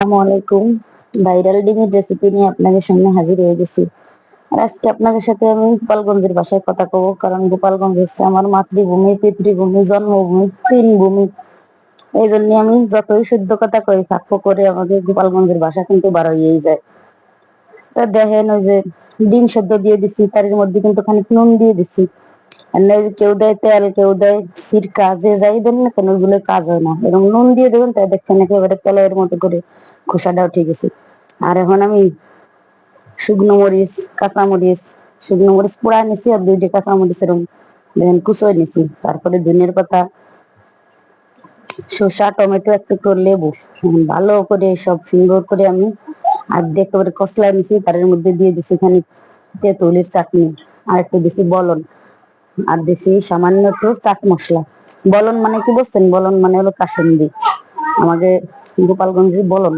আসসালামু আলাইকুম। ভাইরাল ডিমের রেসিপি নিয়ে আপনাদের সামনে হাজির হয়ে গেছি। আর আজকে আপনাদের সাথে আমি গোপালগঞ্জের ভাষায় কথা কব, কারণ গোপালগঞ্জ হচ্ছে আমার মাতৃভূমি, পিতৃভূমি, জন্মভূমি, তিন ভূমি। এই জন্য আমি যতই শুদ্ধ কথা কই, ফাঁক করে আমাদের গোপালগঞ্জের ভাষা কিন্তু বার হয়েই যায়। তা দেখেন, ওই যে ডিম সেদ্ধ দিয়ে দিছি, তার মধ্যে কিন্তু খানিক নুন দিয়ে দিছি। আর না, কেউ দেয় তেল, কেউ দেয় সিরকা, যে যাই দেন না কেন ওইগুলো কাজ হয় না। এবং নুন দিয়ে দেবেন, তাই দেখছেন একেবারে তেলের মতো করে খোসাটা উঠে গেছে। আর এখন আমি শুকনো মরিচ, কাঁচামরিচ, শুকনো মরিচ পোড়া নিছি, আর দুইটা কাঁচামরিচ এরকম দেখেন কুচোয় নিছি। তারপরে ধনিয়ার পাতা, শসা, টমেটো, একটু করে লেবু, ভালো করে সব সুন্দর করে আমি আর একেবারে কষলা নিছি। তার মধ্যে দিয়ে দিছি খানিক তেঁতুলের চাটনি, আর একটু দিছি বলন, আর দিছি সামান্য একটু চাট মশলা। বলন মানে কি বুঝছেন? বলন মানে হলো কাসুন্দি। আমাদের গোপালগঞ্জে বলন।